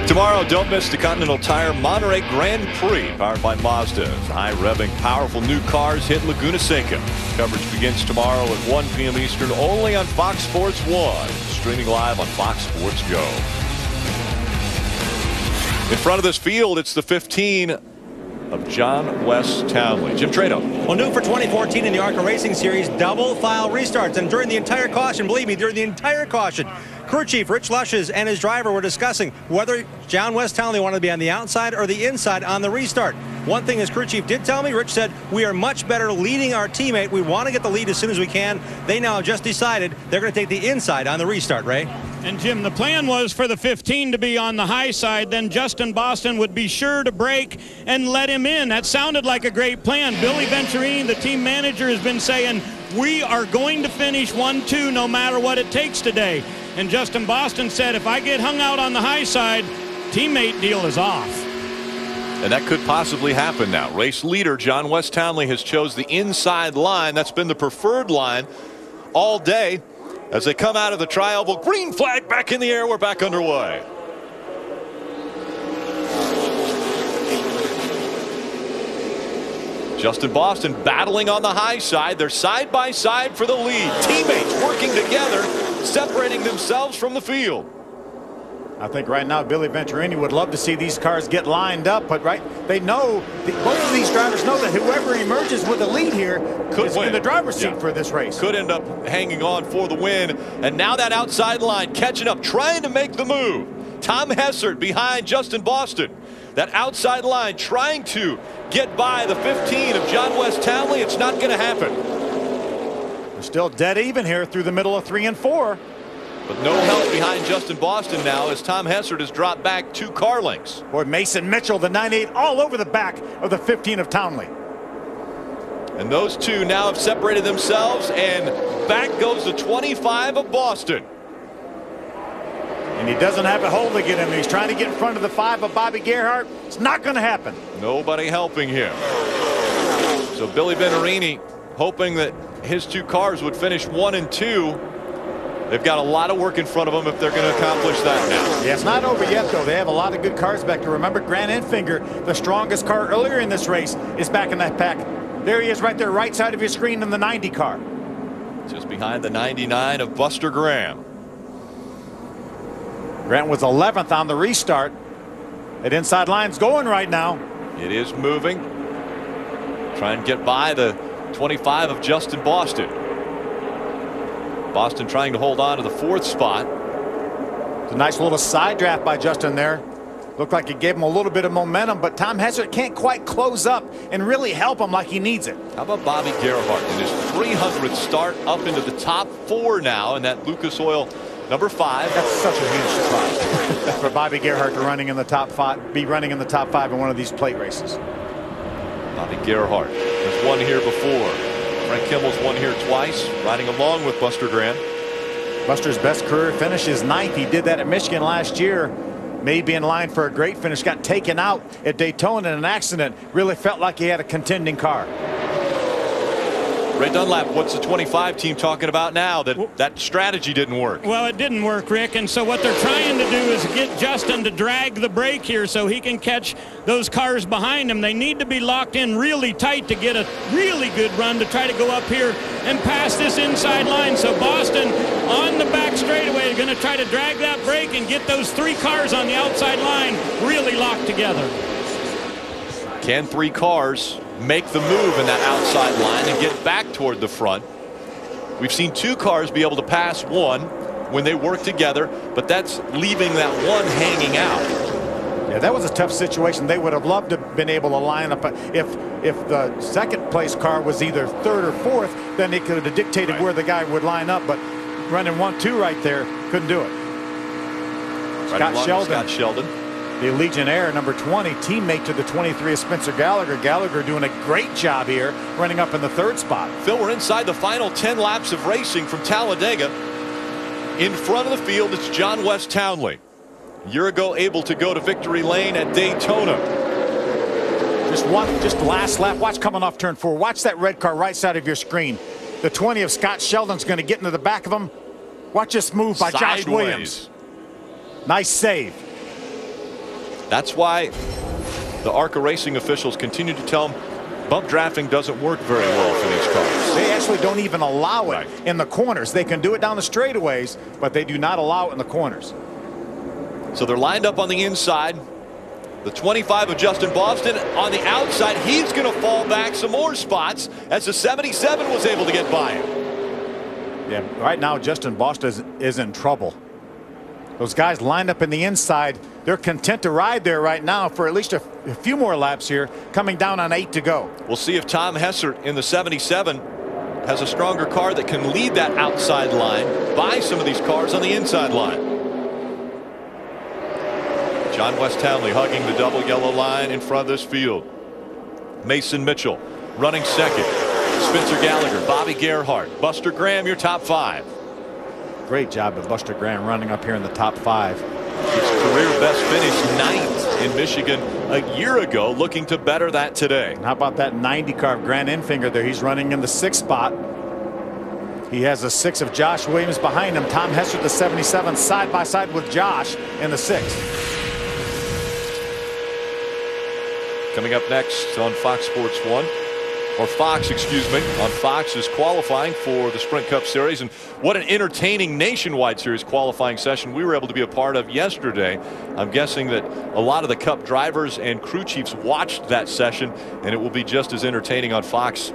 Tomorrow, don't miss the Continental Tire Monterey Grand Prix, powered by Mazda. High-revving, powerful new cars hit Laguna Seca. Coverage begins tomorrow at 1 p.m. Eastern, only on Fox Sports 1. Streaming live on Fox Sports Go. In front of this field, it's the 15 of John West Townley. Jim Trado. Well, new for 2014 in the ARCA Racing Series, double file restarts. And during the entire caution, believe me, during the entire caution, crew chief Rich Lushes and his driver were discussing whether John West Townley wanted to be on the outside or the inside on the restart. One thing his crew chief did tell me, Rich said, we are much better leading our teammate. We want to get the lead as soon as we can. They now have just decided they're going to take the inside on the restart, Ray. And Jim, the plan was for the 15 to be on the high side, then Justin Boston would be sure to brake and let him in. That sounded like a great plan. Billy Venturini, the team manager, has been saying, we are going to finish 1-2 no matter what it takes today. And Justin Boston said, if I get hung out on the high side, teammate deal is off. And that could possibly happen now. Race leader John West Townley has chose the inside line. That's been the preferred line all day. As they come out of the tri-oval, green flag back in the air. We're back underway. Justin Boston battling on the high side. They're side by side for the lead. Teammates working together, separating themselves from the field. I think right now Billy Venturini would love to see these cars get lined up, but they know, both of these drivers know that whoever emerges with the lead here is in the driver's seat for this race. Could end up hanging on for the win. And now that outside line catching up, trying to make the move. Tom Hessert behind Justin Boston. That outside line trying to get by the 15 of John West Townley. It's not going to happen. We're still dead even here through the middle of 3 and 4. But no help behind Justin Boston now as Tom Hessert has dropped back 2 car lengths. Boy, Mason Mitchell, the 9.8, all over the back of the 15 of Townley. And those two now have separated themselves, and back goes the 25 of Boston. And he doesn't have a hole to get him. He's trying to get in front of the 5 of Bobby Gerhart. It's not going to happen. Nobody helping him. So Billy Venturini hoping that his 2 cars would finish 1 and 2. They've got a lot of work in front of them if they're going to accomplish that now. Yeah, it's not over yet, though. They have a lot of good cars back there. Remember, Grant Enfinger, the strongest car earlier in this race, is back in that pack. There he is right there, right side of your screen in the 90 car. Just behind the 99 of Buster Graham. Grant was 11th on the restart. That inside line's going right now. It is moving. Try and get by the 25 of Justin Boston. Boston trying to hold on to the 4th spot. It's a nice little side draft by Justin there. Looked like it gave him a little bit of momentum, but Tom Hessert can't quite close up and really help him like he needs it. How about Bobby Gerhart in his 300th start up into the top 4 now, and that Lucas Oil number 5. That's such a huge surprise for Bobby Gerhart to running in the top 5, be running in the top 5 in one of these plate races. Bobby Gerhart has won here before. Frank Kimmel's won here twice, riding along with Buster Graham. Buster's best career finish is 9th. He did that at Michigan last year. May be in line for a great finish. Got taken out at Daytona in an accident. Really felt like he had a contending car. Ray Dunlap, what's the 25 team talking about now that strategy didn't work? Well, it didn't work, Rick, and so what they're trying to do is get Justin to drag the brake here so he can catch those cars behind him. They need to be locked in really tight to get a really good run to try to go up here and pass this inside line. So Boston on the back straightaway is going to try to drag that brake and get those 3 cars on the outside line really locked together. Can 3 cars make the move in that outside line and get back toward the front? We've seen 2 cars be able to pass 1 when they work together, but that's leaving that 1 hanging out. Yeah, that was a tough situation. They would have loved to have been able to line up. If the 2nd place car was either 3rd or 4th, then they could have dictated where the guy would line up, but running 1-2 right there, couldn't do it. Scott Sheldon. The Legionnaire, number 20, teammate to the 23 of Spencer Gallagher. Gallagher doing a great job here, running up in the 3rd spot. Phil, we're inside the final 10 laps of racing from Talladega. In front of the field, it's John West Townley. A year ago, able to go to victory lane at Daytona. Just last lap. Watch coming off turn 4. Watch that red car right side of your screen. The 20 of Scott Sheldon's going to get into the back of him. Watch this move by Josh Williams. Nice save. That's why the ARCA racing officials continue to tell them bump drafting doesn't work very well for these cars. They actually don't even allow it in the corners. They can do it down the straightaways, but they do not allow it in the corners. So they're lined up on the inside. The 25 of Justin Boston on the outside. He's going to fall back some more spots as the 77 was able to get by him. Yeah, right now Justin Boston is in trouble. Those guys lined up in the inside. They're content to ride there right now for at least a few more laps here, coming down on 8 to go. We'll see if Tom Hessert in the 77 has a stronger car that can lead that outside line by some of these cars on the inside line. John West Townley hugging the double yellow line in front of this field. Mason Mitchell running second. Spencer Gallagher, Bobby Gerhart, Buster Graham, your top 5. Great job of Buster Graham running up here in the top 5. His career best finish 9th in Michigan a year ago, looking to better that today. How about that 90 car of Grant Enfinger there? He's running in the 6th spot. He has a 6 of Josh Williams behind him. Tom Hessert, the 77, side by side with Josh in the 6th. Coming up next on Fox Sports 1. Or Fox, excuse me, on Fox is qualifying for the Sprint Cup Series. And what an entertaining nationwide series qualifying session we were able to be a part of yesterday. I'm guessing that a lot of the Cup drivers and crew chiefs watched that session, and it will be just as entertaining on Fox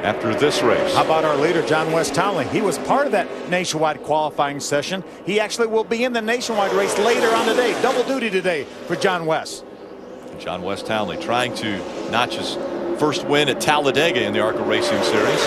after this race. How about our leader, John West Townley? He was part of that nationwide qualifying session. He actually will be in the nationwide race later on today. Double duty today for John West. John West Townley trying to notch his first win at Talladega in the ARCA Racing Series.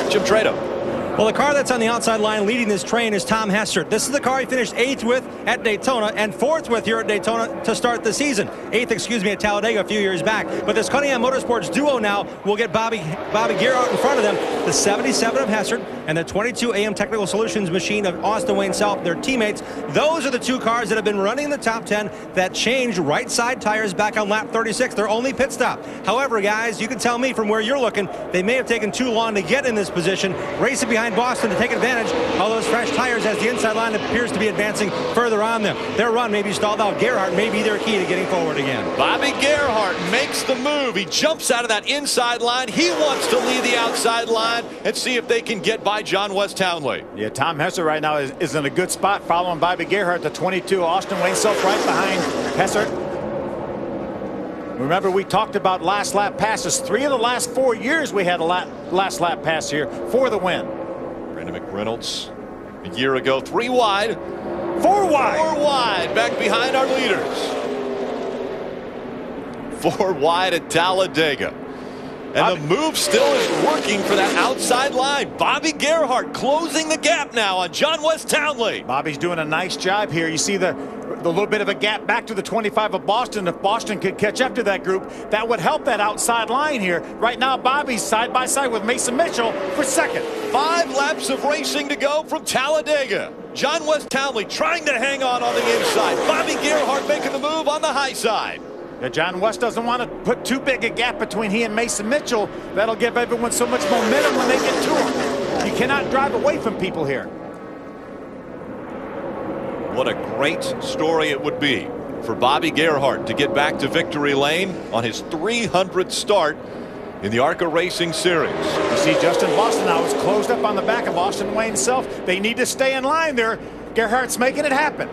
Jim Trado. Well, the car that's on the outside line leading this train is Tom Hessert. This is the car he finished 8th with at Daytona and 4th with here at Daytona to start the season. 8th, excuse me, at Talladega a few years back. But this Cunningham Motorsports duo now will get Bobby Gerhart in front of them. The 77 of Hessert and the 22 AM Technical Solutions machine of Austin Wayne Self, their teammates. Those are the 2 cars that have been running in the top 10 that changed right side tires back on lap 36. Their only pit stop. However, guys, you can tell me from where you're looking, they may have taken too long to get in this position, racing behind Boston to take advantage of those fresh tires as the inside line appears to be advancing further on them. Their run may be stalled out. Gerhart may be their key to getting forward again. Bobby Gerhart makes the move. He jumps out of that inside line. He wants to lead the outside line and see if they can get by John West Townley. Yeah, Tom Hessert right now is in a good spot following Bobby Gerhart, the 22. Austin Wayne Self right behind Hessert. Remember, we talked about last lap passes. 3 of the last 4 years we had a last lap pass here for the win. Brandon McReynolds a year ago, 3 wide. 4 wide. 4 wide back behind our leaders. 4 wide at Talladega. And the move still is working for that outside line. Bobby Gerhart closing the gap now on John West Townley. Bobby's doing a nice job here. You see the little bit of a gap back to the 25 of Boston. If Boston could catch up to that group, that would help that outside line here. Right now, Bobby's side by side with Mason Mitchell for second. 5 laps of racing to go from Talladega. John West Townley trying to hang on the inside. Bobby Gerhart making the move on the high side. Yeah, John West doesn't want to put too big a gap between he and Mason Mitchell. That'll give everyone so much momentum when they get to him. You cannot drive away from people here. What a great story it would be for Bobby Gerhart to get back to victory lane on his 300th start in the ARCA Racing Series. You see Justin Boston now is closed up on the back of Austin Wayne Self. They need to stay in line there. Gerhart's making it happen.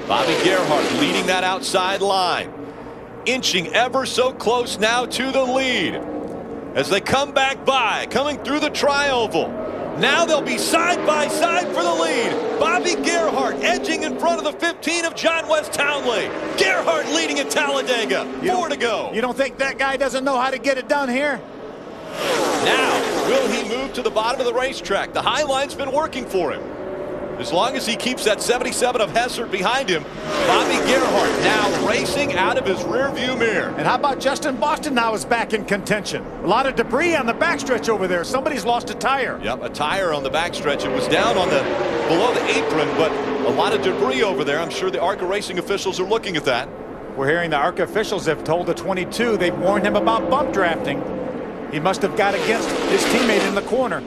Bobby Gerhart leading that outside line, inching ever so close now to the lead as they come back by, coming through the tri-oval. Now they'll be side by side for the lead. Bobby Gerhart edging in front of the 15 of John West Townley. Gerhart leading at Talladega. 4 to go. You don't think that guy doesn't know how to get it done here? Now, will he move to the bottom of the racetrack? The high line's been working for him. As long as he keeps that 77 of Hessert behind him, Bobby Gerhart now racing out of his rearview mirror. And how about Justin Boston now is back in contention? A lot of debris on the backstretch over there. Somebody's lost a tire. Yep, a tire on the backstretch. It was down on below the apron, but a lot of debris over there. I'm sure the ARCA racing officials are looking at that. We're hearing the ARCA officials have told the 22 they've warned him about bump drafting. He must have got against his teammate in the corner.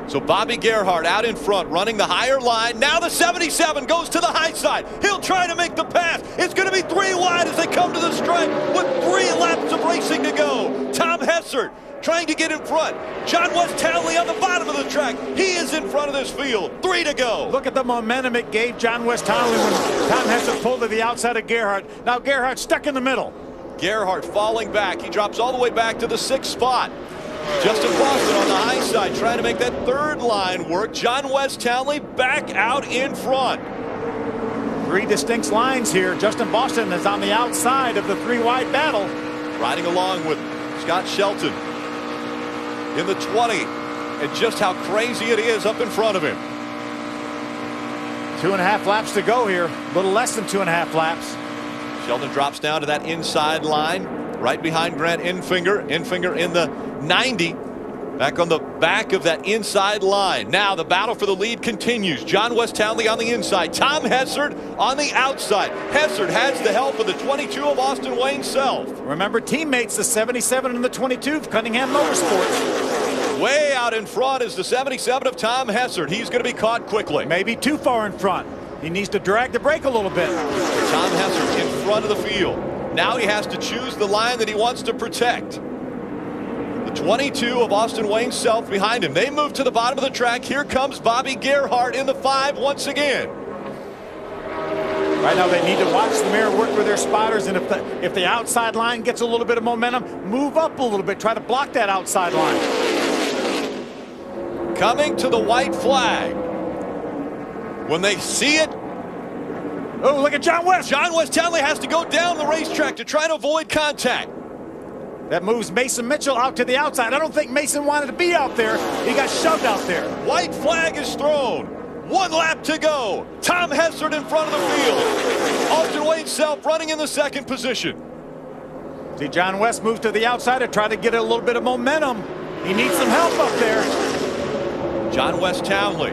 So Bobby Gerhart out in front, running the higher line. Now the 77 goes to the high side. He'll try to make the pass. It's going to be 3 wide as they come to the stripe with 3 laps of racing to go. Tom Hessert trying to get in front. John West Townley on the bottom of the track. He is in front of this field. 3 to go. Look at the momentum it gave John West Townley when Tom Hessert pulled to the outside of Gerhart. Now Gerhart stuck in the middle. Gerhart falling back. He drops all the way back to the 6th spot. Justin Boston on the high side trying to make that 3rd line work. John West Townley back out in front. 3 distinct lines here. Justin Boston is on the outside of the 3 wide battle. Riding along with Scott Shelton in the 20. And just how crazy it is up in front of him. 2.5 laps to go here. A little less than 2.5 laps. Sheldon drops down to that inside line, right behind Grant Enfinger. Enfinger in the 90, back on the back of that inside line. Now the battle for the lead continues. John West Townley on the inside, Tom Hessert on the outside. Hessert has the help of the 22 of Austin Wayne Self. Remember teammates, the 77 and the 22 of Cunningham Motorsports. Way out in front is the 77 of Tom Hessert. He's going to be caught quickly. Maybe too far in front. He needs to drag the brake a little bit. Tom Hessert in front of the field. Now he has to choose the line that he wants to protect. 22 of Austin Wayne Self behind him. They move to the bottom of the track. Here comes Bobby Gerhart in the 5 once again. Right now they need to watch the mirror, work with their spotters, and if the outside line gets a little bit of momentum, move up a little bit, try to block that outside line. Coming to the white flag. When they see it, oh, look at John West. John West Townley has to go down the racetrack to try to avoid contact. That moves Mason Mitchell out to the outside. I don't think Mason wanted to be out there. He got shoved out there. White flag is thrown. 1 lap to go. Tom Hessert in front of the field. Austin Wayne Self running in the 2nd position. See, John West moves to the outside to try to get a little bit of momentum. He needs some help up there. John West Townley,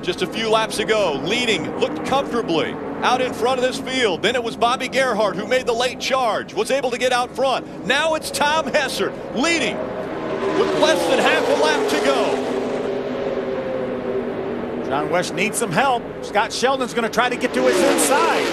just a few laps ago, leading, looked comfortably out in front of this field. Then it was Bobby Gerhart who made the late charge, was able to get out front. Now it's Tom Hessert leading with less than half a lap to go. John West needs some help. Scott Sheldon's going to try to get to his inside.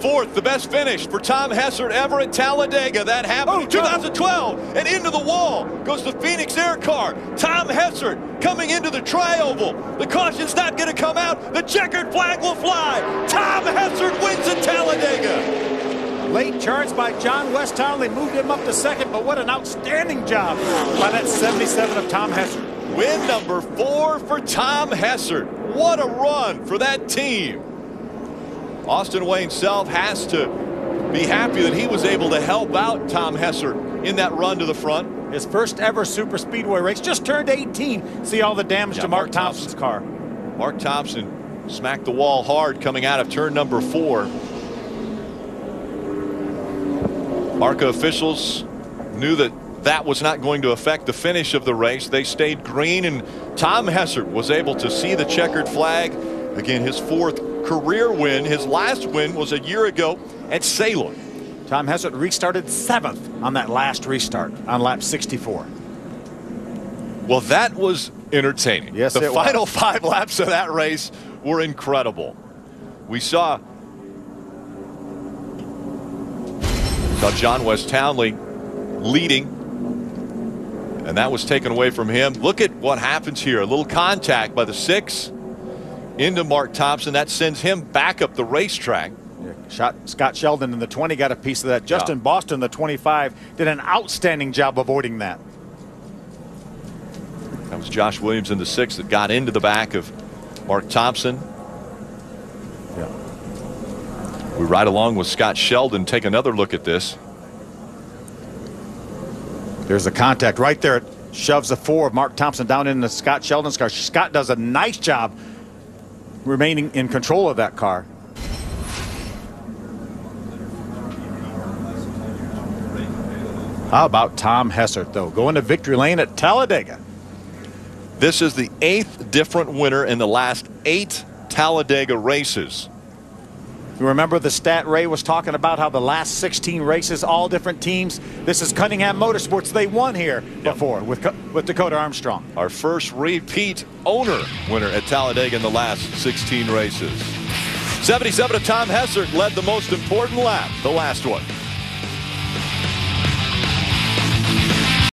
4th, the best finish for Tom Hessert ever at Talladega. That happened in 2012, and into the wall goes the Phoenix Air Car. Tom Hessert coming into the tri-oval. The caution's not going to come out. The checkered flag will fly. Tom Hessert wins at Talladega. Late charge by John West Townley moved him up to 2nd, but what an outstanding job by that 77 of Tom Hessert. Win number 4 for Tom Hessert. What a run for that team. Austin Wayne Self has to be happy that he was able to help out Tom Hessert in that run to the front. His first ever super speedway race, just turned 18. See all the damage to Mark Thompson's car. Mark Thompson smacked the wall hard coming out of turn number 4. ARCA officials knew that that was not going to affect the finish of the race. They stayed green, and Tom Hessert was able to see the checkered flag. Again, his 4th career win. His last win was a year ago at Salem. Tom Hessert restarted 7th on that last restart on lap 64. Well, that was entertaining. Yes, the final 5 laps of that race were incredible. We saw John West Townley leading, and that was taken away from him. Look at what happens here. A little contact by the 6 into Mark Thompson. That sends him back up the racetrack. Yeah, Scott Sheldon in the 20 got a piece of that. Justin Boston, the 25, did an outstanding job avoiding that. That was Josh Williams in the 6 that got into the back of Mark Thompson. Yeah. We ride along with Scott Sheldon. Take another look at this. There's a contact right there. It shoves the 4 of Mark Thompson down into Scott Sheldon's car. Scott does a nice job remaining in control of that car. How about Tom Hessert, though, going to victory lane at Talladega? This is the 8th different winner in the last 8 Talladega races. You remember the stat Ray was talking about, how the last 16 races, all different teams. This is Cunningham Motorsports. They won here before with Dakota Armstrong. Our first repeat owner winner at Talladega in the last 16 races. 77 of Tom Hessert led the most important lap, the last one.